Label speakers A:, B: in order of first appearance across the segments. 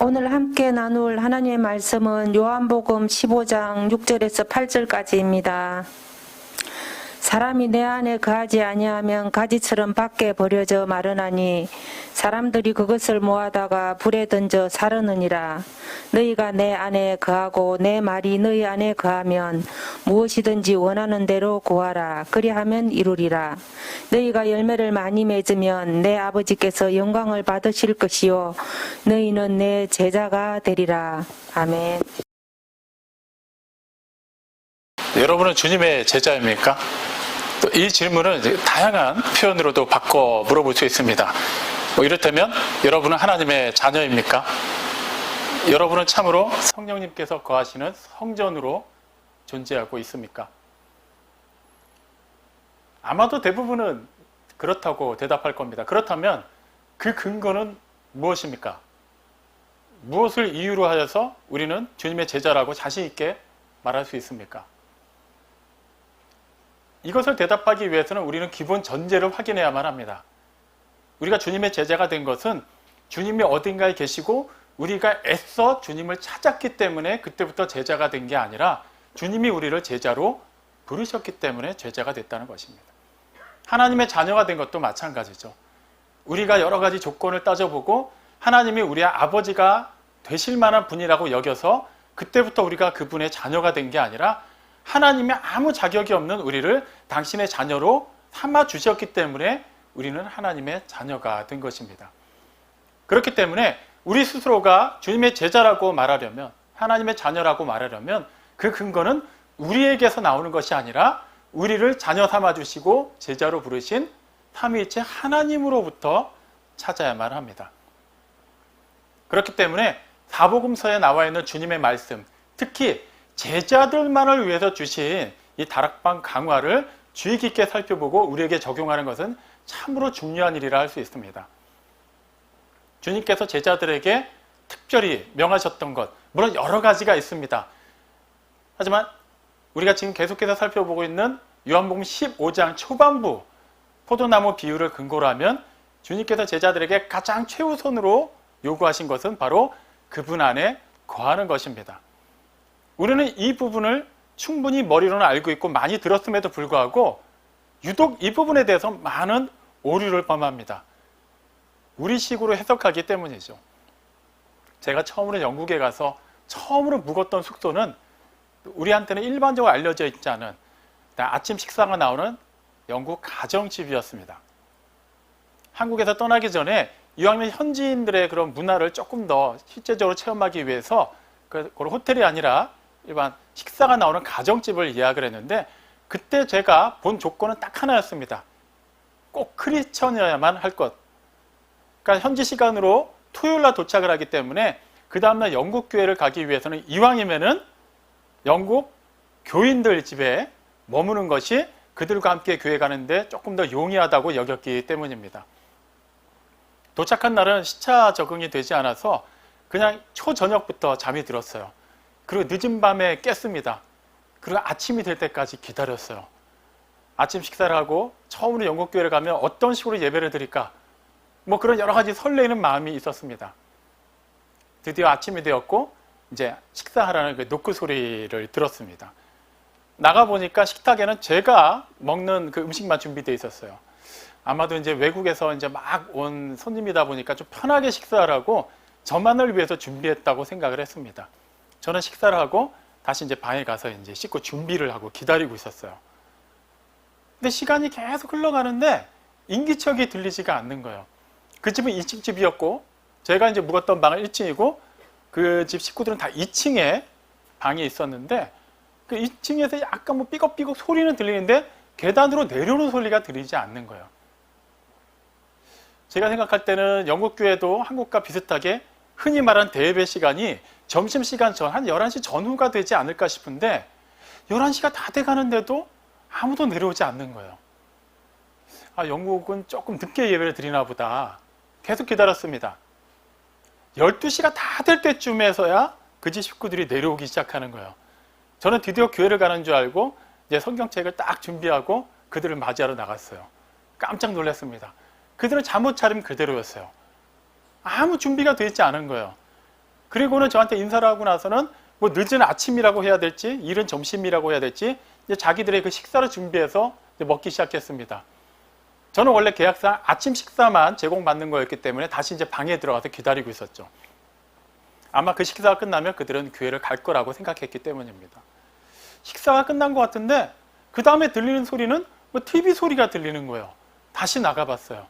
A: 오늘 함께 나눌 하나님의 말씀은 요한복음 15장 6절에서 8절까지입니다. 사람이 내 안에 거하지 아니하면 가지처럼 밖에 버려져 마르나니 사람들이 그것을 모아다가 불에 던져 사르느니라. 너희가 내 안에 거하고 내 말이 너희 안에 거하면 무엇이든지 원하는 대로 구하라. 그리하면 이루리라. 너희가 열매를 많이 맺으면 내 아버지께서 영광을 받으실 것이요 너희는 내 제자가 되리라. 아멘.
B: 여러분은 주님의 제자입니까? 또 이 질문을 다양한 표현으로도 바꿔 물어볼 수 있습니다. 이를테면 여러분은 하나님의 자녀입니까? 여러분은 참으로 성령님께서 거하시는 성전으로 존재하고 있습니까? 아마도 대부분은 그렇다고 대답할 겁니다. 그렇다면 그 근거는 무엇입니까? 무엇을 이유로 하여서 우리는 주님의 제자라고 자신 있게 말할 수 있습니까? 이것을 대답하기 위해서는 우리는 기본 전제를 확인해야만 합니다. 우리가 주님의 제자가 된 것은 주님이 어딘가에 계시고 우리가 애써 주님을 찾았기 때문에 그때부터 제자가 된 게 아니라 주님이 우리를 제자로 부르셨기 때문에 제자가 됐다는 것입니다. 하나님의 자녀가 된 것도 마찬가지죠. 우리가 여러 가지 조건을 따져보고 하나님이 우리의 아버지가 되실 만한 분이라고 여겨서 그때부터 우리가 그분의 자녀가 된 게 아니라 하나님의 아무 자격이 없는 우리를 당신의 자녀로 삼아 주셨기 때문에 우리는 하나님의 자녀가 된 것입니다. 그렇기 때문에 우리 스스로가 주님의 제자라고 말하려면, 하나님의 자녀라고 말하려면 그 근거는 우리에게서 나오는 것이 아니라 우리를 자녀 삼아 주시고 제자로 부르신 삼위일체 하나님으로부터 찾아야만 합니다. 그렇기 때문에 사복음서에 나와 있는 주님의 말씀, 특히 제자들만을 위해서 주신 이 다락방 강화를 주의 깊게 살펴보고 우리에게 적용하는 것은 참으로 중요한 일이라 할 수 있습니다. 주님께서 제자들에게 특별히 명하셨던 것, 물론 여러 가지가 있습니다. 하지만 우리가 지금 계속해서 살펴보고 있는 요한복음 15장 초반부 포도나무 비유를 근거로 하면 주님께서 제자들에게 가장 최우선으로 요구하신 것은 바로 그분 안에 거하는 것입니다. 우리는 이 부분을 충분히 머리로는 알고 있고 많이 들었음에도 불구하고 유독 이 부분에 대해서 많은 오류를 범합니다. 우리식으로 해석하기 때문이죠. 제가 처음으로 영국에 가서 처음으로 묵었던 숙소는 우리한테는 일반적으로 알려져 있지 않은 아침 식사가 나오는 영국 가정집이었습니다. 한국에서 떠나기 전에 이왕이면 현지인들의 그런 문화를 조금 더 실제적으로 체험하기 위해서 그걸 호텔이 아니라 일반 식사가 나오는 가정집을 예약을 했는데 그때 제가 본 조건은 딱 하나였습니다. 꼭 크리스천이어야만 할 것. 그러니까 현지 시간으로 토요일날 도착을 하기 때문에 그 다음날 영국 교회를 가기 위해서는 이왕이면은 영국 교인들 집에 머무는 것이 그들과 함께 교회 가는데 조금 더 용이하다고 여겼기 때문입니다. 도착한 날은 시차 적응이 되지 않아서 그냥 초저녁부터 잠이 들었어요. 그리고 늦은 밤에 깼습니다. 그리고 아침이 될 때까지 기다렸어요. 아침 식사를 하고 처음으로 영국교회를 가면 어떤 식으로 예배를 드릴까? 뭐 그런 여러 가지 설레이는 마음이 있었습니다. 드디어 아침이 되었고 이제 식사하라는 그 노크 소리를 들었습니다. 나가보니까 식탁에는 제가 먹는 그 음식만 준비되어 있었어요. 아마도 이제 외국에서 이제 막 온 손님이다 보니까 좀 편하게 식사하라고 저만을 위해서 준비했다고 생각을 했습니다. 저는 식사를 하고 다시 이제 방에 가서 이제 씻고 준비를 하고 기다리고 있었어요. 근데 시간이 계속 흘러가는데 인기척이 들리지가 않는 거예요. 그 집은 2층 집이었고 제가 이제 묵었던 방은 1층이고 그 집 식구들은 다 2층에 방이 있었는데 그 2층에서 약간 뭐 삐걱삐걱 소리는 들리는데 계단으로 내려오는 소리가 들리지 않는 거예요. 제가 생각할 때는 영국교회도 한국과 비슷하게 흔히 말하는 대예배 시간이 점심시간 전, 한 11시 전후가 되지 않을까 싶은데 11시가 다 돼가는데도 아무도 내려오지 않는 거예요. 아, 영국은 조금 늦게 예배를 드리나 보다. 계속 기다렸습니다. 12시가 다 될 때쯤에서야 그 집 식구들이 내려오기 시작하는 거예요. 저는 드디어 교회를 가는 줄 알고 이제 성경책을 딱 준비하고 그들을 맞이하러 나갔어요. 깜짝 놀랐습니다. 그들은 잠옷 차림 그대로였어요. 아무 준비가 되어 있지 않은 거예요. 그리고는 저한테 인사를 하고 나서는 뭐 늦은 아침이라고 해야 될지 이른 점심이라고 해야 될지 이제 자기들의 그 식사를 준비해서 이제 먹기 시작했습니다. 저는 원래 계약상 아침 식사만 제공받는 거였기 때문에 다시 이제 방에 들어가서 기다리고 있었죠. 아마 그 식사가 끝나면 그들은 교회를 갈 거라고 생각했기 때문입니다. 식사가 끝난 것 같은데 그 다음에 들리는 소리는 뭐 TV 소리가 들리는 거예요. 다시 나가봤어요.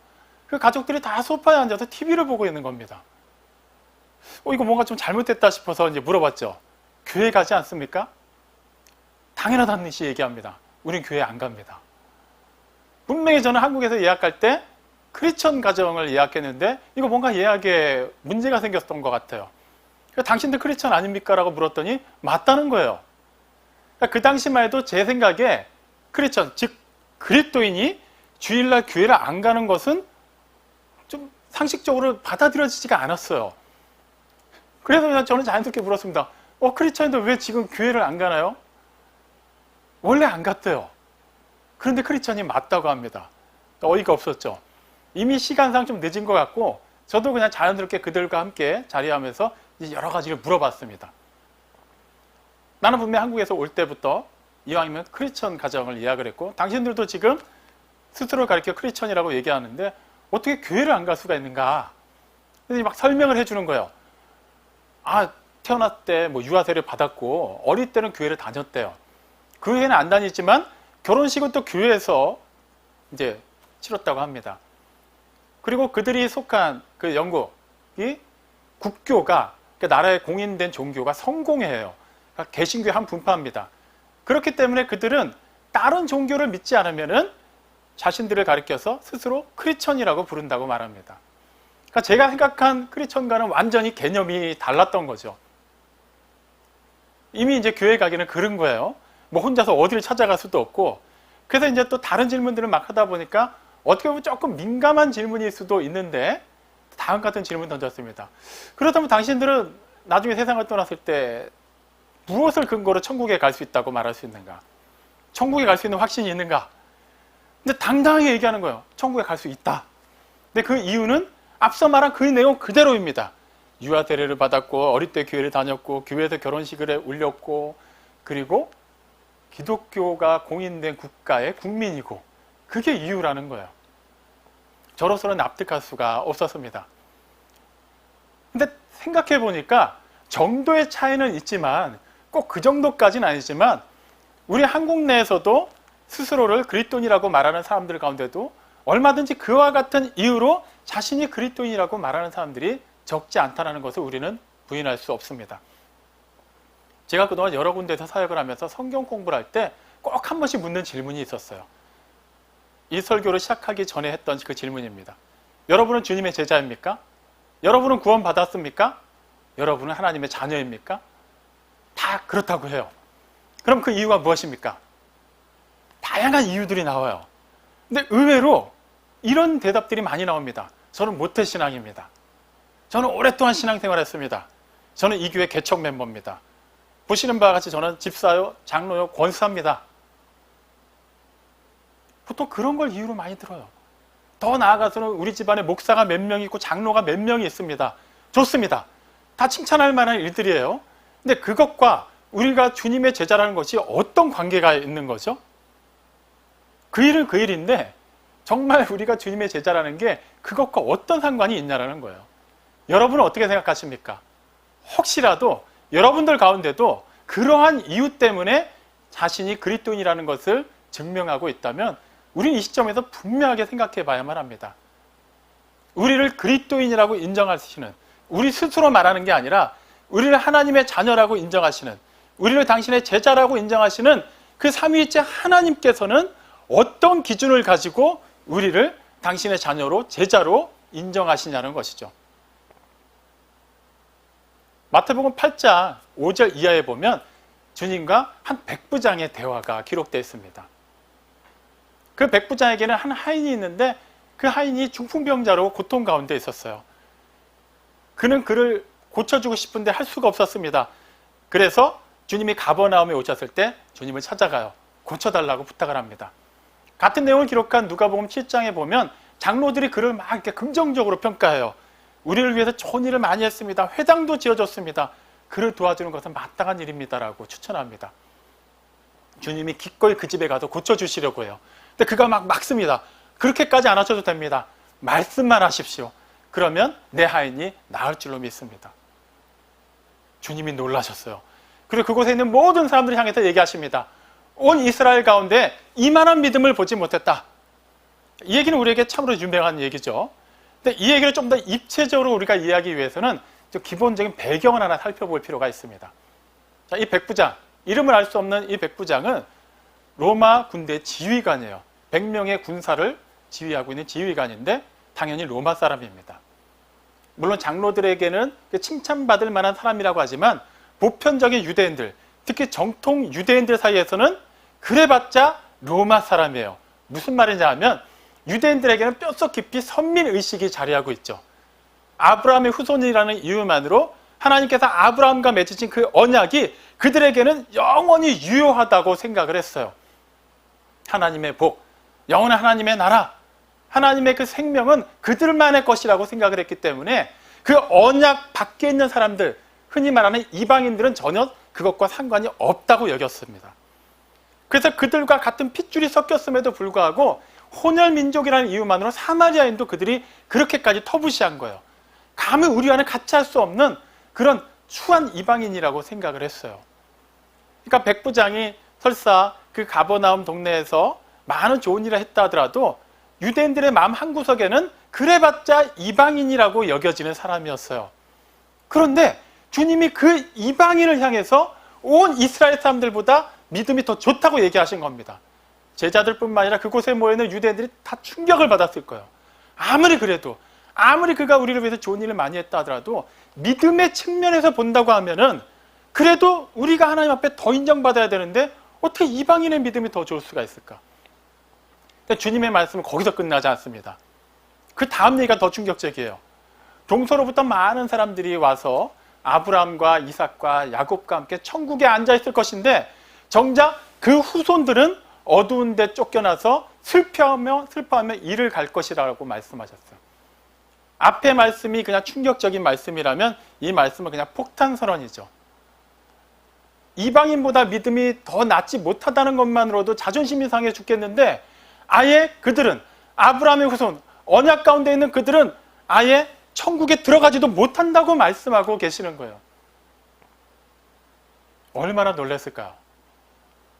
B: 그 가족들이 다 소파에 앉아서 TV를 보고 있는 겁니다. 이거 뭔가 좀 잘못됐다 싶어서 이제 물어봤죠. 교회 가지 않습니까? 당연하다는 듯이 얘기합니다. 우린 교회 안 갑니다. 분명히 저는 한국에서 예약할 때 크리스천 가정을 예약했는데 이거 뭔가 예약에 문제가 생겼던 것 같아요. 당신들 크리스천 아닙니까? 라고 물었더니 맞다는 거예요. 그 당시만 해도 제 생각에 크리스천, 즉 그리스도인이 주일날 교회를 안 가는 것은 좀 상식적으로 받아들여지지가 않았어요. 그래서 저는 자연스럽게 물었습니다. 크리스천인데 왜 지금 교회를 안 가나요? 원래 안 갔대요. 그런데 크리스천이 맞다고 합니다. 어이가 없었죠. 이미 시간상 좀 늦은 것 같고 저도 그냥 자연스럽게 그들과 함께 자리하면서 여러 가지를 물어봤습니다. 나는 분명히 한국에서 올 때부터 이왕이면 크리스천 가정을 예약을 했고 당신들도 지금 스스로 가리켜 크리스천이라고 얘기하는데 어떻게 교회를 안 갈 수가 있는가? 그래서 막 설명을 해주는 거예요. 태어났을 때 뭐 유아세를 받았고 어릴 때는 교회를 다녔대요. 교회는 안 다니지만 결혼식은 또 교회에서 이제 치렀다고 합니다. 그리고 그들이 속한 그 영국이 국교가 그 나라에 공인된 종교가 성공회예요. 그러니까 개신교의 한 분파입니다. 그렇기 때문에 그들은 다른 종교를 믿지 않으면은 자신들을 가리켜서 스스로 크리스천이라고 부른다고 말합니다. 그러니까 제가 생각한 크리스천과는 완전히 개념이 달랐던 거죠. 이미 이제 교회 가기는 그런 거예요. 뭐 혼자서 어디를 찾아갈 수도 없고. 그래서 이제 또 다른 질문들을 막 하다 보니까 어떻게 보면 조금 민감한 질문일 수도 있는데 다음 같은 질문 던졌습니다. 그렇다면 당신들은 나중에 세상을 떠났을 때 무엇을 근거로 천국에 갈 수 있다고 말할 수 있는가? 천국에 갈 수 있는 확신이 있는가? 근데 당당하게 얘기하는 거예요. 천국에 갈 수 있다. 근데 그 이유는 앞서 말한 그 내용 그대로입니다. 유아 세례를 받았고 어릴 때 교회를 다녔고 교회에서 결혼식을 올렸고 그리고 기독교가 공인된 국가의 국민이고 그게 이유라는 거예요. 저로서는 납득할 수가 없었습니다. 근데 생각해 보니까 정도의 차이는 있지만 꼭 그 정도까지는 아니지만 우리 한국 내에서도 스스로를 그리스도인이라고 말하는 사람들 가운데도 얼마든지 그와 같은 이유로 자신이 그리스도인이라고 말하는 사람들이 적지 않다는 것을 우리는 부인할 수 없습니다. 제가 그동안 여러 군데에서 사역을 하면서 성경 공부를 할 때 꼭 한 번씩 묻는 질문이 있었어요. 이 설교를 시작하기 전에 했던 그 질문입니다. 여러분은 주님의 제자입니까? 여러분은 구원 받았습니까? 여러분은 하나님의 자녀입니까? 다 그렇다고 해요. 그럼 그 이유가 무엇입니까? 다양한 이유들이 나와요. 근데 의외로 이런 대답들이 많이 나옵니다. 저는 모태신앙입니다. 저는 오랫동안 신앙생활을 했습니다. 저는 이 교회 개척 멤버입니다. 보시는 바와 같이 저는 집사요, 장로요, 권사입니다. 보통 그런 걸 이유로 많이 들어요. 더 나아가서는 우리 집안에 목사가 몇 명 있고 장로가 몇 명이 있습니다. 좋습니다. 다 칭찬할 만한 일들이에요. 근데 그것과 우리가 주님의 제자라는 것이 어떤 관계가 있는 거죠? 그 일은 그 일인데 정말 우리가 주님의 제자라는 게 그것과 어떤 상관이 있냐라는 거예요. 여러분은 어떻게 생각하십니까? 혹시라도 여러분들 가운데도 그러한 이유 때문에 자신이 그리스도인이라는 것을 증명하고 있다면 우리는 이 시점에서 분명하게 생각해 봐야만 합니다. 우리를 그리스도인이라고 인정하시는, 우리 스스로 말하는 게 아니라 우리를 하나님의 자녀라고 인정하시는, 우리를 당신의 제자라고 인정하시는 그 삼위일체 하나님께서는 어떤 기준을 가지고 우리를 당신의 자녀로, 제자로 인정하시냐는 것이죠. 마태복음 8장 5절 이하에 보면 주님과 한 백부장의 대화가 기록되어 있습니다. 그 백부장에게는 한 하인이 있는데 그 하인이 중풍병자로 고통 가운데 있었어요. 그는 그를 고쳐주고 싶은데 할 수가 없었습니다. 그래서 주님이 가버나움에 오셨을 때 주님을 찾아가요. 고쳐달라고 부탁을 합니다. 같은 내용을 기록한 누가복음 7장에 보면 장로들이 그를 막 이렇게 긍정적으로 평가해요. 우리를 위해서 좋은 일을 많이 했습니다. 회당도 지어줬습니다. 그를 도와주는 것은 마땅한 일입니다라고 추천합니다. 주님이 기꺼이 그 집에 가서 고쳐주시려고 해요. 근데 그가 막습니다. 그렇게까지 안 하셔도 됩니다. 말씀만 하십시오. 그러면 내 하인이 나을 줄로 믿습니다. 주님이 놀라셨어요. 그리고 그곳에 있는 모든 사람들을 향해서 얘기하십니다. 온 이스라엘 가운데 이만한 믿음을 보지 못했다. 이 얘기는 우리에게 참으로 유명한 얘기죠. 근데 이 얘기를 좀 더 입체적으로 우리가 이해하기 위해서는 좀 기본적인 배경을 하나 살펴볼 필요가 있습니다. 자, 이 백부장, 이름을 알 수 없는 이 백부장은 로마 군대 지휘관이에요. 100명의 군사를 지휘하고 있는 지휘관인데 당연히 로마 사람입니다. 물론 장로들에게는 칭찬받을 만한 사람이라고 하지만 보편적인 유대인들, 특히 정통 유대인들 사이에서는 그래봤자 로마 사람이에요. 무슨 말이냐 하면 유대인들에게는 뼛속 깊이 선민의식이 자리하고 있죠. 아브라함의 후손이라는 이유만으로 하나님께서 아브라함과 맺으신 그 언약이 그들에게는 영원히 유효하다고 생각을 했어요. 하나님의 복, 영원한 하나님의 나라, 하나님의 그 생명은 그들만의 것이라고 생각을 했기 때문에 그 언약 밖에 있는 사람들, 흔히 말하는 이방인들은 전혀 그것과 상관이 없다고 여겼습니다. 그래서 그들과 같은 핏줄이 섞였음에도 불구하고 혼혈민족이라는 이유만으로 사마리아인도 그들이 그렇게까지 터부시한 거예요. 감히 우리와는 같이 할 수 없는 그런 추한 이방인이라고 생각을 했어요. 그러니까 백부장이 설사 그 가버나움 동네에서 많은 좋은 일을 했다 하더라도 유대인들의 마음 한구석에는 그래봤자 이방인이라고 여겨지는 사람이었어요. 그런데 주님이 그 이방인을 향해서 온 이스라엘 사람들보다 믿음이 더 좋다고 얘기하신 겁니다. 제자들뿐만 아니라 그곳에 모여있는 유대인들이 다 충격을 받았을 거예요. 아무리 그래도, 아무리 그가 우리를 위해서 좋은 일을 많이 했다 하더라도 믿음의 측면에서 본다고 하면은 그래도 우리가 하나님 앞에 더 인정받아야 되는데 어떻게 이방인의 믿음이 더 좋을 수가 있을까? 근데 주님의 말씀은 거기서 끝나지 않습니다. 그 다음 얘기가 더 충격적이에요. 동서로부터 많은 사람들이 와서 아브라함과 이삭과 야곱과 함께 천국에 앉아 있을 것인데 정작 그 후손들은 어두운 데 쫓겨나서 슬퍼하며 이를 갈 것이라고 말씀하셨어요. 앞의 말씀이 그냥 충격적인 말씀이라면 이 말씀은 그냥 폭탄 선언이죠. 이방인보다 믿음이 더 낫지 못하다는 것만으로도 자존심이 상해 죽겠는데 아예 그들은 아브라함의 후손, 언약 가운데 있는 그들은 아예 천국에 들어가지도 못한다고 말씀하고 계시는 거예요. 얼마나 놀랐을까요?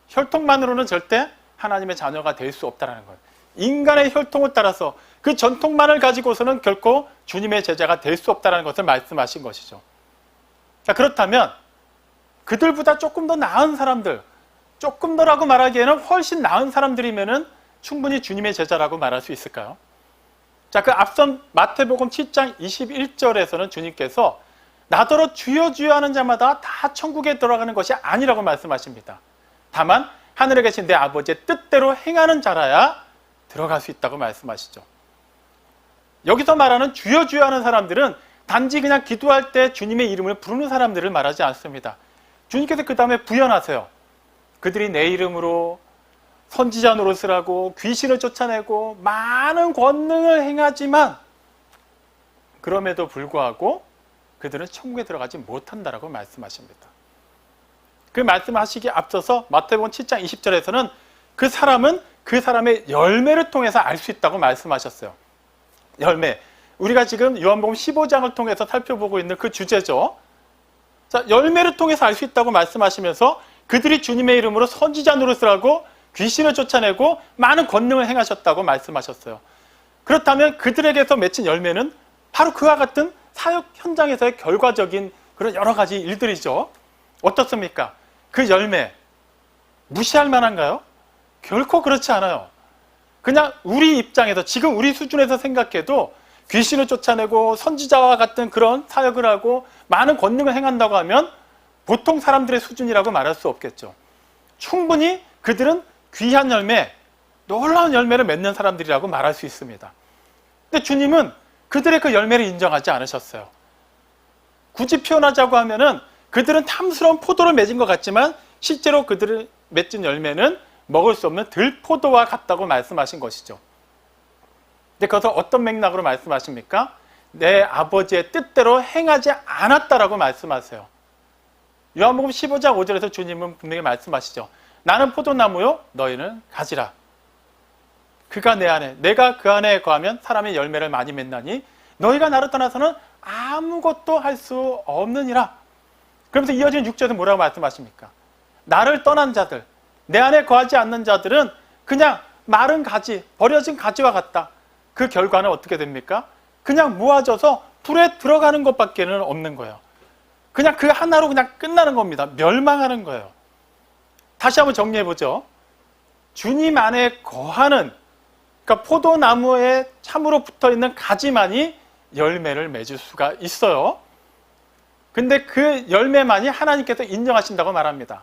B: 혈통만으로는 절대 하나님의 자녀가 될 수 없다는 거예요. 인간의 혈통을 따라서 그 전통만을 가지고서는 결코 주님의 제자가 될 수 없다는 것을 말씀하신 것이죠. 자, 그렇다면 그들보다 조금 더 나은 사람들, 조금 더라고 말하기에는 훨씬 나은 사람들이면은 충분히 주님의 제자라고 말할 수 있을까요? 자, 그 앞선 마태복음 7장 21절에서는 주님께서 나더러 주여 주여 하는 자마다 다 천국에 들어가는 것이 아니라고 말씀하십니다. 다만 하늘에 계신 내 아버지의 뜻대로 행하는 자라야 들어갈 수 있다고 말씀하시죠. 여기서 말하는 주여 주여 하는 사람들은 단지 그냥 기도할 때 주님의 이름을 부르는 사람들을 말하지 않습니다. 주님께서 그 다음에 부연하세요. 그들이 내 이름으로 선지자 노릇을 하고 귀신을 쫓아내고 많은 권능을 행하지만 그럼에도 불구하고 그들은 천국에 들어가지 못한다라고 말씀하십니다. 그 말씀하시기에 앞서서 마태복음 7장 20절에서는 그 사람은 그 사람의 열매를 통해서 알 수 있다고 말씀하셨어요. 열매. 우리가 지금 요한복음 15장을 통해서 살펴보고 있는 그 주제죠. 자, 열매를 통해서 알 수 있다고 말씀하시면서 그들이 주님의 이름으로 선지자 노릇을 하고 귀신을 쫓아내고 많은 권능을 행하셨다고 말씀하셨어요. 그렇다면 그들에게서 맺힌 열매는 바로 그와 같은 사역 현장에서의 결과적인 그런 여러 가지 일들이죠. 어떻습니까? 그 열매 무시할 만한가요? 결코 그렇지 않아요. 그냥 우리 입장에서 지금 우리 수준에서 생각해도 귀신을 쫓아내고 선지자와 같은 그런 사역을 하고 많은 권능을 행한다고 하면 보통 사람들의 수준이라고 말할 수 없겠죠. 충분히 그들은 귀한 열매, 놀라운 열매를 맺는 사람들이라고 말할 수 있습니다. 근데 주님은 그들의 그 열매를 인정하지 않으셨어요. 굳이 표현하자고 하면은 그들은 탐스러운 포도를 맺은 것 같지만 실제로 그들을 맺은 열매는 먹을 수 없는 들포도와 같다고 말씀하신 것이죠. 근데 그것을 어떤 맥락으로 말씀하십니까? 내 아버지의 뜻대로 행하지 않았다라고 말씀하세요. 요한복음 15장 5절에서 주님은 분명히 말씀하시죠. 나는 포도나무요, 너희는 가지라. 그가 내 안에, 내가 그 안에 거하면 사람의 열매를 많이 맺나니 너희가 나를 떠나서는 아무것도 할 수 없느니라. 그러면서 이어지는 6절에서 뭐라고 말씀하십니까? 나를 떠난 자들, 내 안에 거하지 않는 자들은 그냥 마른 가지, 버려진 가지와 같다. 그 결과는 어떻게 됩니까? 그냥 모아져서 불에 들어가는 것밖에는 없는 거예요. 그냥 그 하나로 그냥 끝나는 겁니다. 멸망하는 거예요. 다시 한번 정리해보죠. 주님 안에 거하는, 그러니까 포도나무에 참으로 붙어있는 가지만이 열매를 맺을 수가 있어요. 근데 그 열매만이 하나님께서 인정하신다고 말합니다.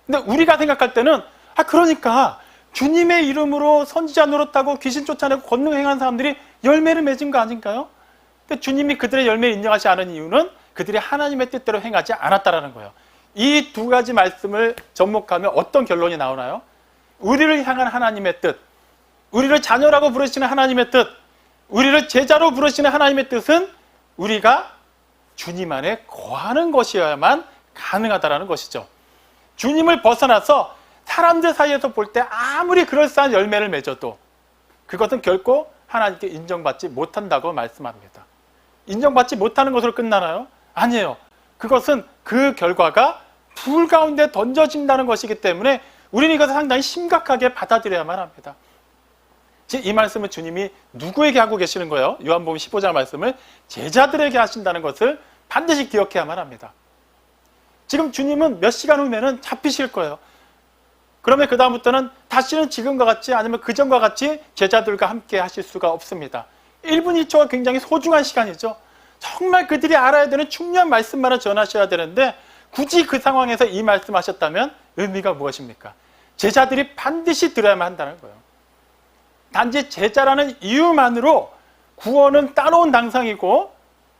B: 근데 우리가 생각할 때는 그러니까 주님의 이름으로 선지자 노릇하고 귀신 쫓아내고 권능 행한 사람들이 열매를 맺은 거 아닌가요? 근데 주님이 그들의 열매를 인정하지 않은 이유는 그들이 하나님의 뜻대로 행하지 않았다라는 거예요. 이 두 가지 말씀을 접목하면 어떤 결론이 나오나요? 우리를 향한 하나님의 뜻, 우리를 자녀라고 부르시는 하나님의 뜻, 우리를 제자로 부르시는 하나님의 뜻은 우리가 주님 안에 거하는 것이어야만 가능하다는 것이죠. 주님을 벗어나서 사람들 사이에서 볼 때 아무리 그럴싸한 열매를 맺어도 그것은 결코 하나님께 인정받지 못한다고 말씀합니다. 인정받지 못하는 것으로 끝나나요? 아니에요. 그것은 그 결과가 불 가운데 던져진다는 것이기 때문에 우리는 이것을 상당히 심각하게 받아들여야만 합니다. 지금 이 말씀은 주님이 누구에게 하고 계시는 거예요? 요한복음 15장 말씀을 제자들에게 하신다는 것을 반드시 기억해야만 합니다. 지금 주님은 몇 시간 후면은 잡히실 거예요. 그러면 그 다음부터는 다시는 지금과 같이 아니면 그전과 같이 제자들과 함께 하실 수가 없습니다. 1분 1초가 굉장히 소중한 시간이죠. 정말 그들이 알아야 되는 중요한 말씀만을 전하셔야 되는데 굳이 그 상황에서 이 말씀하셨다면 의미가 무엇입니까? 제자들이 반드시 들어야만 한다는 거예요. 단지 제자라는 이유만으로 구원은 따놓은 당상이고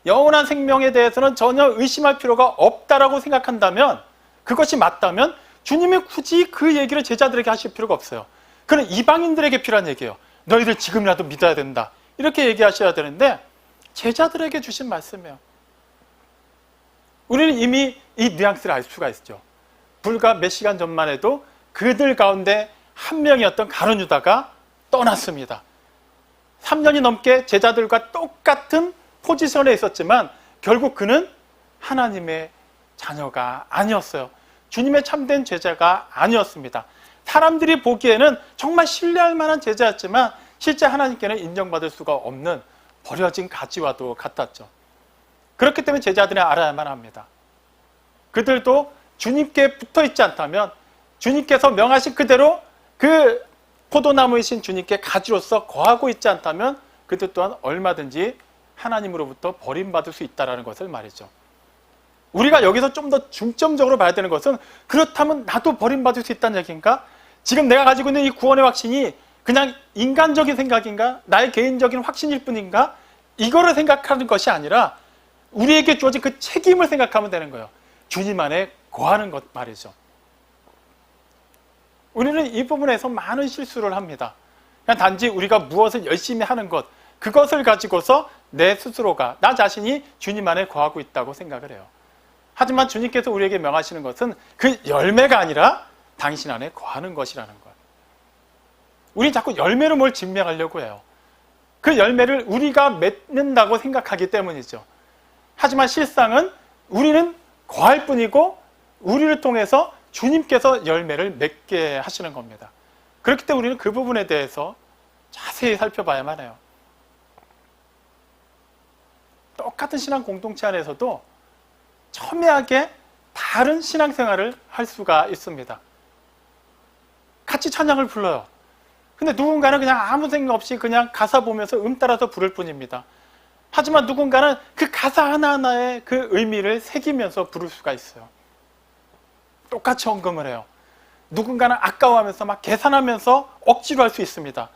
B: 영원한 생명에 대해서는 전혀 의심할 필요가 없다라고 생각한다면, 그것이 맞다면 주님이 굳이 그 얘기를 제자들에게 하실 필요가 없어요. 그는 이방인들에게 필요한 얘기예요. 너희들 지금이라도 믿어야 된다. 이렇게 얘기하셔야 되는데 제자들에게 주신 말씀이에요. 우리는 이미 이 뉘앙스를 알 수가 있죠. 불과 몇 시간 전만 해도 그들 가운데 한 명이었던 가룟 유다가 떠났습니다. 3년이 넘게 제자들과 똑같은 포지션에 있었지만 결국 그는 하나님의 자녀가 아니었어요. 주님의 참된 제자가 아니었습니다. 사람들이 보기에는 정말 신뢰할 만한 제자였지만 실제 하나님께는 인정받을 수가 없는 버려진 가지와도 같았죠. 그렇기 때문에 제자들이 알아야만 합니다. 그들도 주님께 붙어 있지 않다면, 주님께서 명하신 그대로 그 포도나무이신 주님께 가지로서 거하고 있지 않다면 그들 또한 얼마든지 하나님으로부터 버림받을 수 있다는 것을 말이죠. 우리가 여기서 좀 더 중점적으로 봐야 되는 것은, 그렇다면 나도 버림받을 수 있다는 얘기인가? 지금 내가 가지고 있는 이 구원의 확신이 그냥 인간적인 생각인가? 나의 개인적인 확신일 뿐인가? 이거를 생각하는 것이 아니라 우리에게 주어진 그 책임을 생각하면 되는 거예요. 주님 안에 거하는 것 말이죠. 우리는 이 부분에서 많은 실수를 합니다. 그냥 단지 우리가 무엇을 열심히 하는 것, 그것을 가지고서 내 스스로가, 나 자신이 주님 안에 거하고 있다고 생각을 해요. 하지만 주님께서 우리에게 명하시는 것은 그 열매가 아니라 당신 안에 거하는 것이라는 것. 우리는 자꾸 열매로 뭘 증명하려고 해요. 그 열매를 우리가 맺는다고 생각하기 때문이죠. 하지만 실상은 우리는 거할 뿐이고 우리를 통해서 주님께서 열매를 맺게 하시는 겁니다. 그렇기 때문에 우리는 그 부분에 대해서 자세히 살펴봐야만 해요. 똑같은 신앙 공동체 안에서도 첨예하게 다른 신앙생활을 할 수가 있습니다. 같이 찬양을 불러요. 근데 누군가는 그냥 아무 생각 없이 그냥 가사 보면서 따라서 부를 뿐입니다. 하지만 누군가는 그 가사 하나하나의 그 의미를 새기면서 부를 수가 있어요. 똑같이 헌금을 해요. 누군가는 아까워하면서 막 계산하면서 억지로 할 수 있습니다.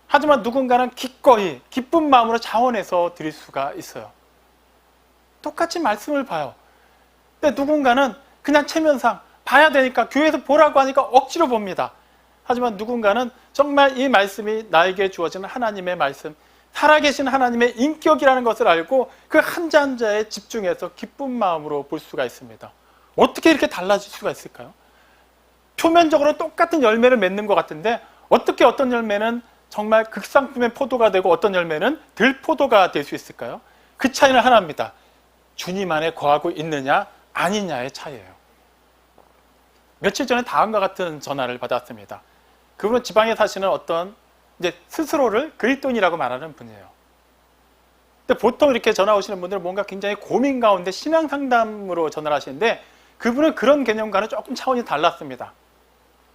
B: 하지만 누군가는 기꺼이 기쁜 마음으로 자원해서 드릴 수가 있어요. 똑같이 말씀을 봐요. 근데 누군가는 그냥 체면상 봐야 되니까 교회에서 보라고 하니까 억지로 봅니다. 하지만 누군가는 정말 이 말씀이 나에게 주어지는 하나님의 말씀, 살아계신 하나님의 인격이라는 것을 알고 그 한자 한자에 집중해서 기쁜 마음으로 볼 수가 있습니다. 어떻게 이렇게 달라질 수가 있을까요? 표면적으로 똑같은 열매를 맺는 것 같은데 어떻게 어떤 열매는 정말 극상품의 포도가 되고 어떤 열매는 들포도가 될 수 있을까요? 그 차이는 하나입니다. 주님 안에 거하고 있느냐 아니냐의 차이예요. 며칠 전에 다음과 같은 전화를 받았습니다. 그분은 지방에 사시는 어떤 이제 스스로를 그리스도인이라고 말하는 분이에요. 근데 보통 이렇게 전화 오시는 분들은 뭔가 굉장히 고민 가운데 신앙 상담으로 전화를 하시는데 그분은 그런 개념과는 조금 차원이 달랐습니다.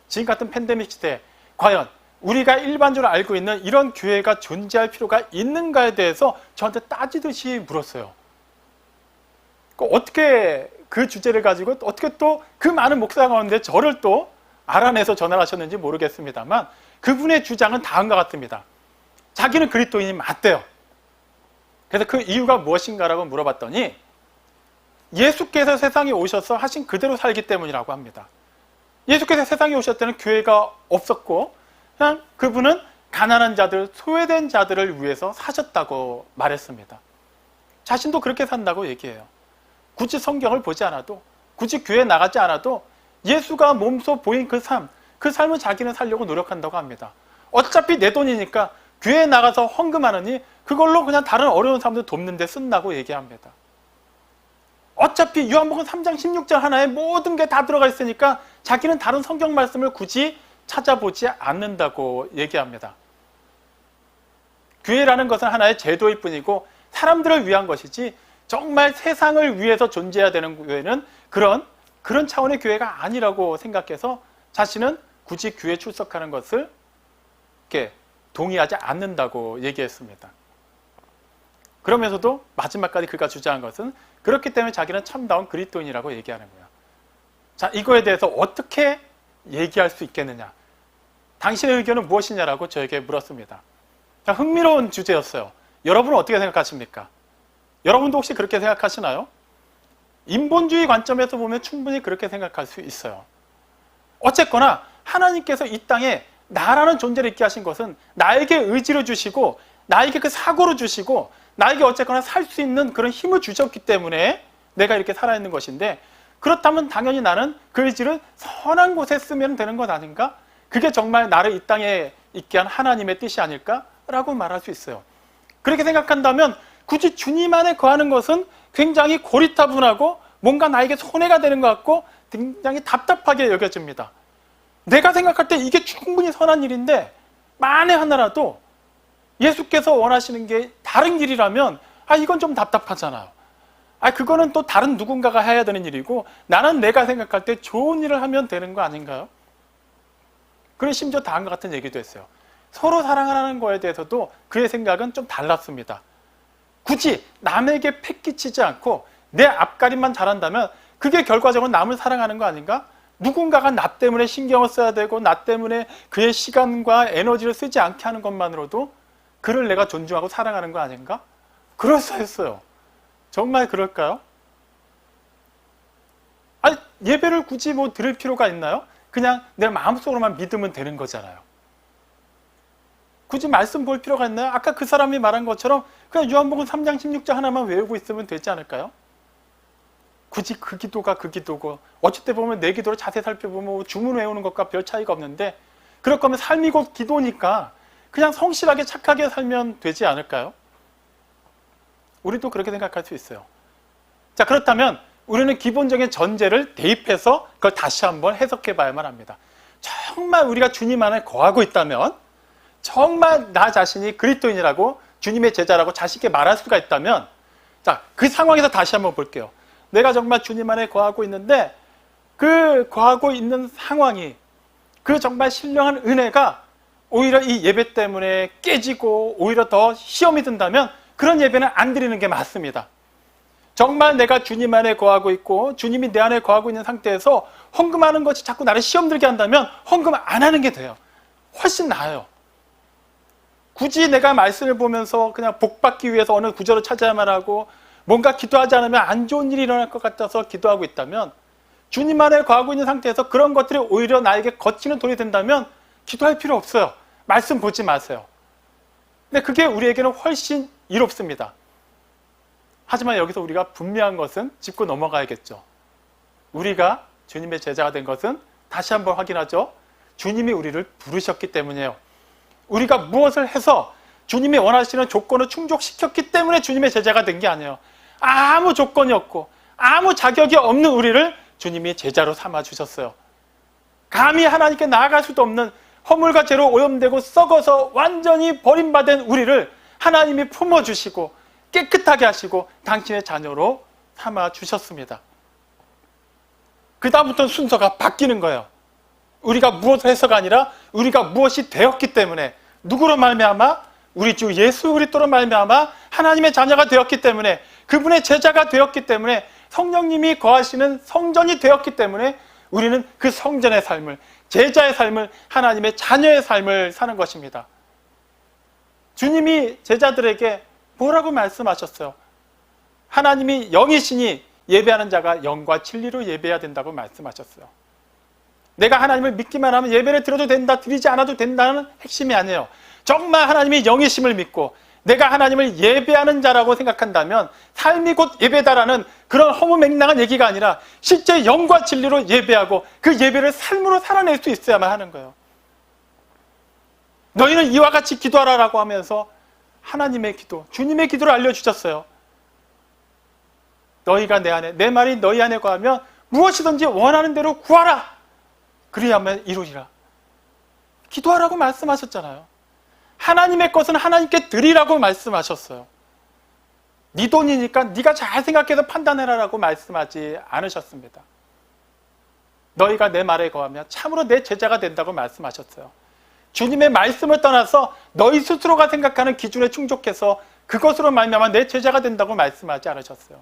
B: 지금 같은 팬데믹 시대에 과연 우리가 일반적으로 알고 있는 이런 교회가 존재할 필요가 있는가에 대해서 저한테 따지듯이 물었어요. 어떻게 그 주제를 가지고 어떻게 또 그 많은 목사 가운데 저를 또 알아내서 전화를 하셨는지 모르겠습니다만 그분의 주장은 다음과 같습니다. 자기는 그리스도인이 맞대요. 그래서 그 이유가 무엇인가라고 물어봤더니 예수께서 세상에 오셔서 하신 그대로 살기 때문이라고 합니다. 예수께서 세상에 오셨을 때는 교회가 없었고 그냥 그분은 가난한 자들, 소외된 자들을 위해서 사셨다고 말했습니다. 자신도 그렇게 산다고 얘기해요. 굳이 성경을 보지 않아도 굳이 교회에 나가지 않아도 예수가 몸소 보인 그 삶을 자기는 살려고 노력한다고 합니다. 어차피 내 돈이니까 교회에 나가서 헌금하느니 그걸로 그냥 다른 어려운 사람들 돕는 데 쓴다고 얘기합니다. 어차피 요한복음 3장 16절 하나에 모든 게 다 들어가 있으니까 자기는 다른 성경 말씀을 굳이 찾아보지 않는다고 얘기합니다. 교회라는 것은 하나의 제도일 뿐이고 사람들을 위한 것이지 정말 세상을 위해서 존재해야 되는 교회는 그런 차원의 교회가 아니라고 생각해서 자신은 굳이 교회 출석하는 것을 이렇게 동의하지 않는다고 얘기했습니다. 그러면서도 마지막까지 그가 주장한 것은 그렇기 때문에 자기는 참다운 그리스도인이라고 얘기하는 거예요. 자, 이거에 대해서 어떻게 얘기할 수 있겠느냐? 당신의 의견은 무엇이냐라고 저에게 물었습니다. 자, 흥미로운 주제였어요. 여러분은 어떻게 생각하십니까? 여러분도 혹시 그렇게 생각하시나요? 인본주의 관점에서 보면 충분히 그렇게 생각할 수 있어요. 어쨌거나 하나님께서 이 땅에 나라는 존재를 있게 하신 것은 나에게 의지를 주시고 나에게 그 사고를 주시고 나에게 어쨌거나 살 수 있는 그런 힘을 주셨기 때문에 내가 이렇게 살아있는 것인데 그렇다면 당연히 나는 그 의지를 선한 곳에 쓰면 되는 것 아닌가? 그게 정말 나를 이 땅에 있게 한 하나님의 뜻이 아닐까라고 말할 수 있어요. 그렇게 생각한다면 굳이 주님 안에 거하는 것은 굉장히 고리타분하고 뭔가 나에게 손해가 되는 것 같고 굉장히 답답하게 여겨집니다. 내가 생각할 때 이게 충분히 선한 일인데 만에 하나라도 예수께서 원하시는 게 다른 길이라면 이건 좀 답답하잖아요. 그거는 또 다른 누군가가 해야 되는 일이고 나는 내가 생각할 때 좋은 일을 하면 되는 거 아닌가요? 그리고 심지어 다음과 같은 얘기도 했어요. 서로 사랑하는 거에 대해서도 그의 생각은 좀 달랐습니다. 굳이 남에게 패기치지 않고 내 앞가림만 잘한다면 그게 결과적으로 남을 사랑하는 거 아닌가? 누군가가 나 때문에 신경을 써야 되고 나 때문에 그의 시간과 에너지를 쓰지 않게 하는 것만으로도 그를 내가 존중하고 사랑하는 거 아닌가? 그럴싸했어요. 정말 그럴까요? 예배를 굳이 드릴 필요가 있나요? 그냥 내 마음속으로만 믿으면 되는 거잖아요. 굳이 말씀 볼 필요가 있나요? 아까 그 사람이 말한 것처럼 그냥 요한복음 3장 16절 하나만 외우고 있으면 되지 않을까요? 굳이 그 기도가 그 기도고 어쩔 때 보면 내 기도를 자세히 살펴보면 주문 외우는 것과 별 차이가 없는데 그럴 거면 삶이 곧 기도니까 그냥 성실하게 착하게 살면 되지 않을까요? 우리도 그렇게 생각할 수 있어요. 자, 그렇다면 우리는 기본적인 전제를 대입해서 그걸 다시 한번 해석해 봐야만 합니다. 정말 우리가 주님 안에 거하고 있다면 정말 나 자신이 그리스도인이라고 주님의 제자라고 자신있게 말할 수가 있다면 자, 그 상황에서 다시 한번 볼게요. 내가 정말 주님 안에 거하고 있는데 그 거하고 있는 상황이 그 정말 신령한 은혜가 오히려 이 예배 때문에 깨지고 오히려 더 시험이 든다면 그런 예배는 안 드리는 게 맞습니다. 정말 내가 주님 안에 거하고 있고 주님이 내 안에 거하고 있는 상태에서 헌금하는 것이 자꾸 나를 시험 들게 한다면 헌금 안 하는 게 돼요. 훨씬 나아요. 굳이 내가 말씀을 보면서 그냥 복 받기 위해서 어느 구절을 찾아야만 하고 뭔가 기도하지 않으면 안 좋은 일이 일어날 것 같아서 기도하고 있다면 주님 안에 거하고 있는 상태에서 그런 것들이 오히려 나에게 거치는 돌이 된다면 기도할 필요 없어요. 말씀 보지 마세요. 근데 그게 우리에게는 훨씬 이롭습니다. 하지만 여기서 우리가 분명한 것은 짚고 넘어가야겠죠. 우리가 주님의 제자가 된 것은 다시 한번 확인하죠. 주님이 우리를 부르셨기 때문이에요. 우리가 무엇을 해서 주님이 원하시는 조건을 충족시켰기 때문에 주님의 제자가 된 게 아니에요. 아무 조건이 없고 아무 자격이 없는 우리를 주님이 제자로 삼아주셨어요. 감히 하나님께 나아갈 수도 없는 허물과 죄로 오염되고 썩어서 완전히 버림받은 우리를 하나님이 품어주시고 깨끗하게 하시고 당신의 자녀로 삼아주셨습니다. 그 다음부터는 순서가 바뀌는 거예요. 우리가 무엇을 해서가 아니라 우리가 무엇이 되었기 때문에, 누구로 말미암아? 우리 주 예수 그리스도로 말미암아 하나님의 자녀가 되었기 때문에, 그분의 제자가 되었기 때문에, 성령님이 거하시는 성전이 되었기 때문에 우리는 그 성전의 삶을, 제자의 삶을, 하나님의 자녀의 삶을 사는 것입니다. 주님이 제자들에게 뭐라고 말씀하셨어요? 하나님이 영이시니 예배하는 자가 영과 진리로 예배해야 된다고 말씀하셨어요. 내가 하나님을 믿기만 하면 예배를 드려도 된다, 드리지 않아도 된다는 핵심이 아니에요. 정말 하나님이 영이심을 믿고 내가 하나님을 예배하는 자라고 생각한다면 삶이 곧 예배다라는 그런 허무맹랑한 얘기가 아니라 실제 영과 진리로 예배하고 그 예배를 삶으로 살아낼 수 있어야만 하는 거예요. 너희는 이와 같이 기도하라라고 하면서 하나님의 기도, 주님의 기도를 알려주셨어요. 너희가 내 안에, 내 말이 너희 안에 거하면 무엇이든지 원하는 대로 구하라. 그리하면 이루리라. 기도하라고 말씀하셨잖아요. 하나님의 것은 하나님께 드리라고 말씀하셨어요. 네 돈이니까 네가 잘 생각해서 판단해라라고 말씀하지 않으셨습니다. 너희가 내 말에 거하면 참으로 내 제자가 된다고 말씀하셨어요. 주님의 말씀을 떠나서 너희 스스로가 생각하는 기준에 충족해서 그것으로 말미암아 내 제자가 된다고 말씀하지 않으셨어요.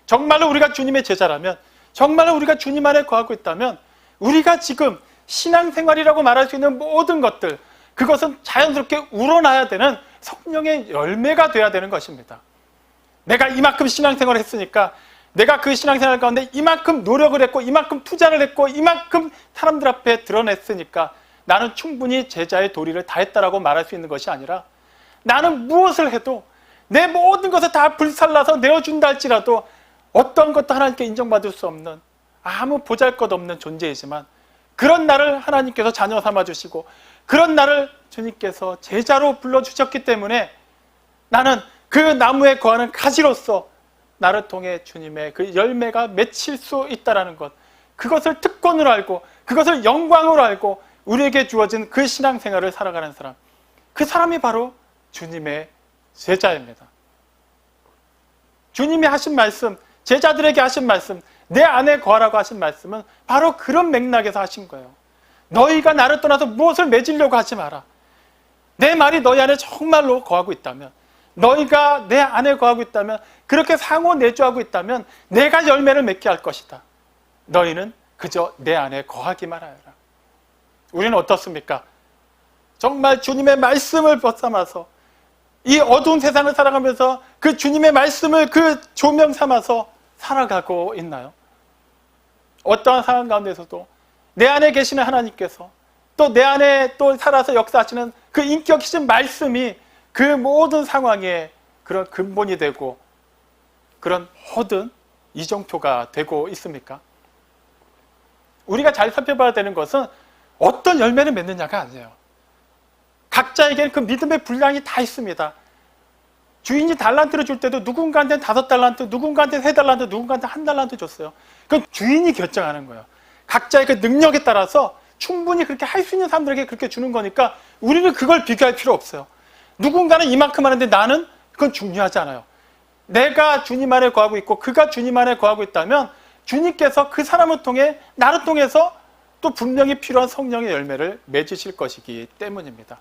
B: 정말로 우리가 주님의 제자라면, 정말로 우리가 주님 안에 거하고 있다면 우리가 지금 신앙생활이라고 말할 수 있는 모든 것들, 그것은 자연스럽게 우러나야 되는 성령의 열매가 돼야 되는 것입니다. 내가 이만큼 신앙생활을 했으니까, 내가 그 신앙생활 가운데 이만큼 노력을 했고 이만큼 투자를 했고 이만큼 사람들 앞에 드러냈으니까 나는 충분히 제자의 도리를 다했다라고 말할 수 있는 것이 아니라, 나는 무엇을 해도 내 모든 것을 다 불살라서 내어준다 할지라도 어떤 것도 하나님께 인정받을 수 없는 아무 보잘것없는 존재이지만, 그런 나를 하나님께서 자녀 삼아주시고 그런 나를 주님께서 제자로 불러주셨기 때문에 나는 그 나무에 거하는 가지로서 나를 통해 주님의 그 열매가 맺힐 수 있다는 것, 그것을 특권으로 알고 그것을 영광으로 알고 우리에게 주어진 그 신앙생활을 살아가는 사람, 그 사람이 바로 주님의 제자입니다. 주님이 하신 말씀, 제자들에게 하신 말씀, 내 안에 거하라고 하신 말씀은 바로 그런 맥락에서 하신 거예요. 너희가 나를 떠나서 무엇을 맺으려고 하지 마라. 내 말이 너희 안에 정말로 거하고 있다면, 너희가 내 안에 거하고 있다면, 그렇게 상호 내주하고 있다면 내가 열매를 맺게 할 것이다. 너희는 그저 내 안에 거하기만 하여라. 우리는 어떻습니까? 정말 주님의 말씀을 벗삼아서 이 어두운 세상을 살아가면서 그 주님의 말씀을 그 조명 삼아서 살아가고 있나요? 어떠한 상황 가운데서도 내 안에 계시는 하나님께서 또 내 안에 또 살아서 역사하시는 그 인격이신 말씀이 그 모든 상황에 그런 근본이 되고 그런 모든 이정표가 되고 있습니까? 우리가 잘 살펴봐야 되는 것은 어떤 열매를 맺느냐가 아니에요. 각자에게는 그 믿음의 분량이 다 있습니다. 주인이 달란트를 줄 때도 누군가한테는 5달란트, 누군가한테는 3달란트, 누군가한테는 1달란트 줬어요. 그건 주인이 결정하는 거예요. 각자의 그 능력에 따라서 충분히 그렇게 할 수 있는 사람들에게 그렇게 주는 거니까 우리는 그걸 비교할 필요 없어요. 누군가는 이만큼 하는데 나는 그건 중요하지 않아요. 내가 주님 안에 거하고 있고 그가 주님 안에 거하고 있다면 주님께서 그 사람을 통해 나를 통해서 또 분명히 필요한 성령의 열매를 맺으실 것이기 때문입니다.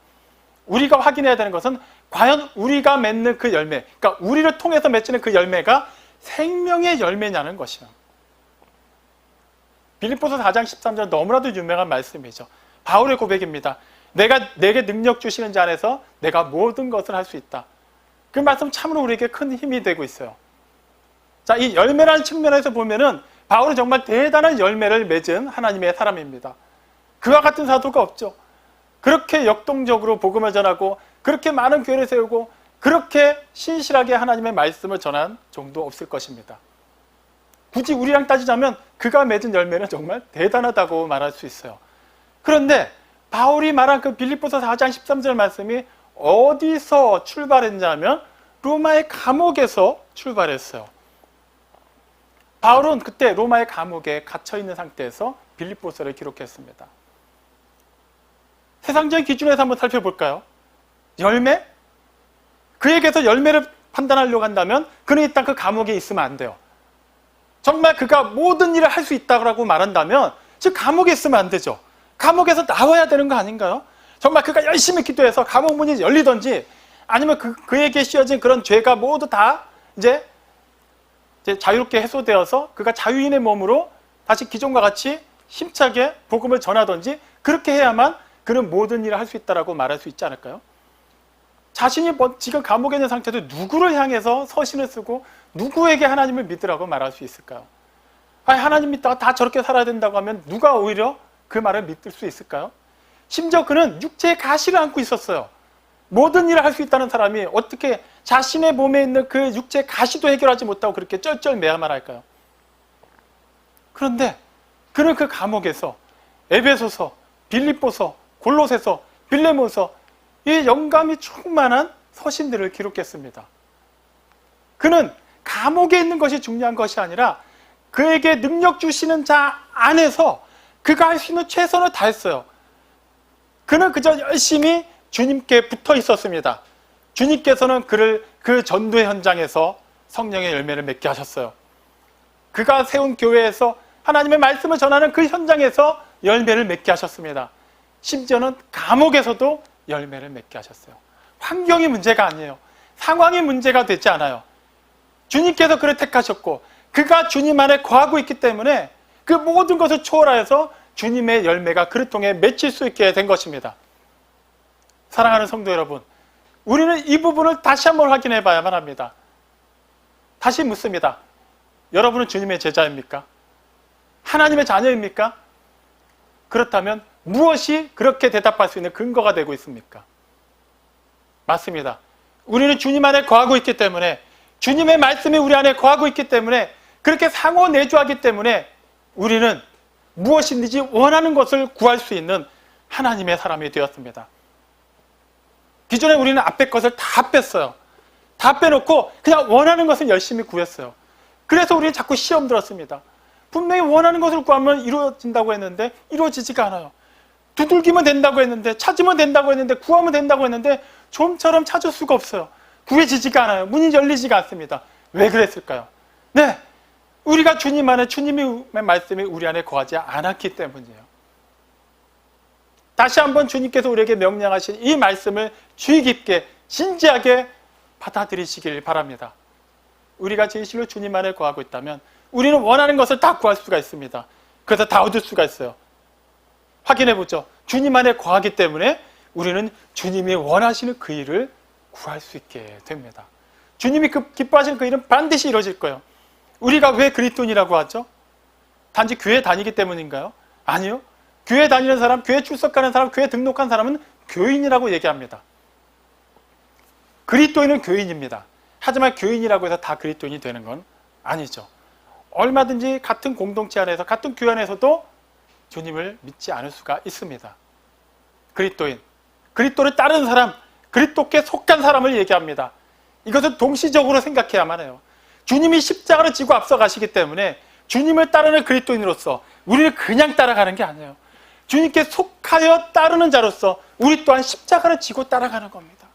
B: 우리가 확인해야 되는 것은 과연 우리가 맺는 그 열매, 그러니까 우리를 통해서 맺히는 그 열매가 생명의 열매냐는 것이에요. 빌립보서 4장 13절 너무나도 유명한 말씀이죠. 바울의 고백입니다. 내게 능력 주시는 자 안에서 내가 모든 것을 할 수 있다. 그 말씀 참으로 우리에게 큰 힘이 되고 있어요. 자, 이 열매라는 측면에서 보면은 바울은 정말 대단한 열매를 맺은 하나님의 사람입니다. 그와 같은 사도가 없죠. 그렇게 역동적으로 복음을 전하고 그렇게 많은 교회를 세우고 그렇게 신실하게 하나님의 말씀을 전한 종도 없을 것입니다. 굳이 우리랑 따지자면 그가 맺은 열매는 정말 대단하다고 말할 수 있어요. 그런데 바울이 말한 그 빌립보서 4장 13절 말씀이 어디서 출발했냐면 로마의 감옥에서 출발했어요. 바울은 그때 로마의 감옥에 갇혀있는 상태에서 빌립보서를 기록했습니다. 세상적인 기준에서 한번 살펴볼까요? 열매? 그에게서 열매를 판단하려고 한다면 그는 일단 그 감옥에 있으면 안 돼요. 정말 그가 모든 일을 할 수 있다고 말한다면 즉 감옥에 있으면 안 되죠. 감옥에서 나와야 되는 거 아닌가요? 정말 그가 열심히 기도해서 감옥 문이 열리든지 아니면 그에게 씌워진 그런 죄가 모두 다 이제 자유롭게 해소되어서 그가 자유인의 몸으로 다시 기존과 같이 힘차게 복음을 전하든지 그렇게 해야만 그는 모든 일을 할 수 있다고 말할 수 있지 않을까요? 자신이 지금 감옥에 있는 상태도 누구를 향해서 서신을 쓰고 누구에게 하나님을 믿으라고 말할 수 있을까요? 아니, 하나님 믿다가 다 저렇게 살아야 된다고 하면 누가 오히려 그 말을 믿을 수 있을까요? 심지어 그는 육체의 가시를 안고 있었어요. 모든 일을 할 수 있다는 사람이 어떻게 자신의 몸에 있는 그 육체의 가시도 해결하지 못하고 그렇게 쩔쩔매야만 할까요? 그런데 그는 그 감옥에서 에베소서, 빌립보서, 골로새서, 빌레몬서 이 영감이 충만한 서신들을 기록했습니다. 그는 감옥에 있는 것이 중요한 것이 아니라 그에게 능력 주시는 자 안에서 그가 할 수 있는 최선을 다했어요. 그는 그저 열심히 주님께 붙어 있었습니다. 주님께서는 그를 그 전도의 현장에서 성령의 열매를 맺게 하셨어요. 그가 세운 교회에서 하나님의 말씀을 전하는 그 현장에서 열매를 맺게 하셨습니다. 심지어는 감옥에서도 열매를 맺게 하셨어요. 환경이 문제가 아니에요. 상황이 문제가 되지 않아요. 주님께서 그를 택하셨고 그가 주님 안에 거하고 있기 때문에 그 모든 것을 초월하여서 주님의 열매가 그를 통해 맺힐 수 있게 된 것입니다. 사랑하는 성도 여러분, 우리는 이 부분을 다시 한번 확인해 봐야만 합니다. 다시 묻습니다. 여러분은 주님의 제자입니까? 하나님의 자녀입니까? 그렇다면 무엇이 그렇게 대답할 수 있는 근거가 되고 있습니까? 맞습니다. 우리는 주님 안에 거하고 있기 때문에 주님의 말씀이 우리 안에 거하고 있기 때문에 그렇게 상호 내주하기 때문에 우리는 무엇인지 원하는 것을 구할 수 있는 하나님의 사람이 되었습니다. 기존에 우리는 앞에 것을 다 뺐어요. 다 빼놓고 그냥 원하는 것을 열심히 구했어요. 그래서 우리는 자꾸 시험 들었습니다. 분명히 원하는 것을 구하면 이루어진다고 했는데 이루어지지가 않아요. 두들기면 된다고 했는데 찾으면 된다고 했는데 구하면 된다고 했는데 좀처럼 찾을 수가 없어요. 구해지지가 않아요. 문이 열리지가 않습니다. 왜 그랬을까요? 네, 우리가 주님 안에 주님의 말씀이 우리 안에 거하지 않았기 때문이에요. 다시 한번 주님께서 우리에게 명령하신 이 말씀을 주의 깊게 진지하게 받아들이시길 바랍니다. 우리가 진실로 주님 안에 거하고 있다면 우리는 원하는 것을 다 구할 수가 있습니다. 그래서 다 얻을 수가 있어요. 확인해 보죠. 주님 안에 거하기 때문에 우리는 주님이 원하시는 그 일을 구할 수 있게 됩니다. 주님이 기뻐하시는 그 일은 반드시 이루어질 거예요. 우리가 왜 그리스도인이라고 하죠? 단지 교회 다니기 때문인가요? 아니요. 교회 다니는 사람, 교회 출석하는 사람, 교회 등록한 사람은 교인이라고 얘기합니다. 그리스도인은 교인입니다. 하지만 교인이라고 해서 다 그리스도인이 되는 건 아니죠. 얼마든지 같은 공동체 안에서, 같은 교회 안에서도 주님을 믿지 않을 수가 있습니다. 그리스도인, 그리스도를 따르는 사람, 그리스도께 속한 사람을 얘기합니다. 이것은 동시적으로 생각해야만 해요. 주님이 십자가를 지고 앞서가시기 때문에 주님을 따르는 그리스도인으로서 우리를 그냥 따라가는 게 아니에요. 주님께 속하여 따르는 자로서 우리 또한 십자가를 지고 따라가는 겁니다.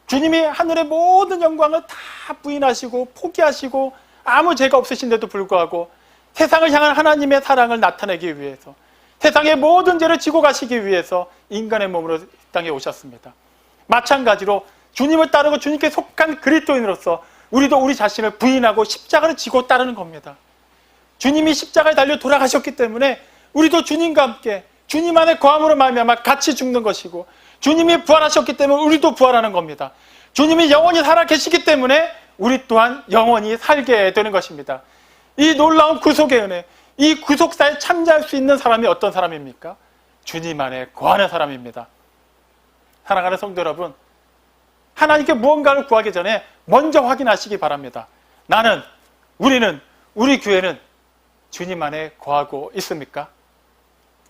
B: 주님이 하늘의 모든 영광을 다 부인하시고 포기하시고 아무 죄가 없으신데도 불구하고 세상을 향한 하나님의 사랑을 나타내기 위해서 세상의 모든 죄를 지고 가시기 위해서 인간의 몸으로 이 땅에 오셨습니다. 마찬가지로 주님을 따르고 주님께 속한 그리스도인으로서 우리도 우리 자신을 부인하고 십자가를 지고 따르는 겁니다. 주님이 십자가에 달려 돌아가셨기 때문에 우리도 주님과 함께 주님 안에 거함으로 말미암아 같이 죽는 것이고 주님이 부활하셨기 때문에 우리도 부활하는 겁니다. 주님이 영원히 살아계시기 때문에 우리 또한 영원히 살게 되는 것입니다. 이 놀라운 구속의 은혜, 이 구속사에 참여할 수 있는 사람이 어떤 사람입니까? 주님 안에 거하는 사람입니다. 사랑하는 성도 여러분, 하나님께 무언가를 구하기 전에 먼저 확인하시기 바랍니다. 우리는, 우리 교회는 주님 안에 거하고 있습니까?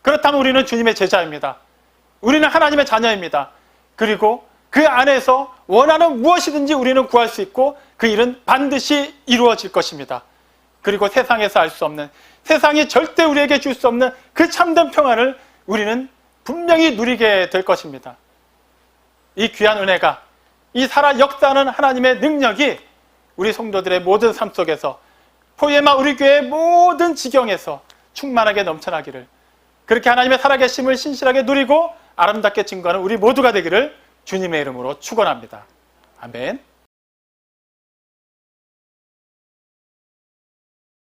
B: 그렇다면 우리는 주님의 제자입니다. 우리는 하나님의 자녀입니다. 그리고 그 안에서 원하는 무엇이든지 우리는 구할 수 있고 그 일은 반드시 이루어질 것입니다. 그리고 세상에서 알 수 없는, 세상이 절대 우리에게 줄 수 없는 그 참된 평안을 우리는 분명히 누리게 될 것입니다. 이 귀한 은혜가, 이 살아 역사하는 하나님의 능력이 우리 성도들의 모든 삶 속에서, 포에마 우리 교회의 모든 지경에서 충만하게 넘쳐나기를, 그렇게 하나님의 살아계심을 신실하게 누리고 아름답게 증거하는 우리 모두가 되기를 주님의 이름으로 축원합니다. 아멘.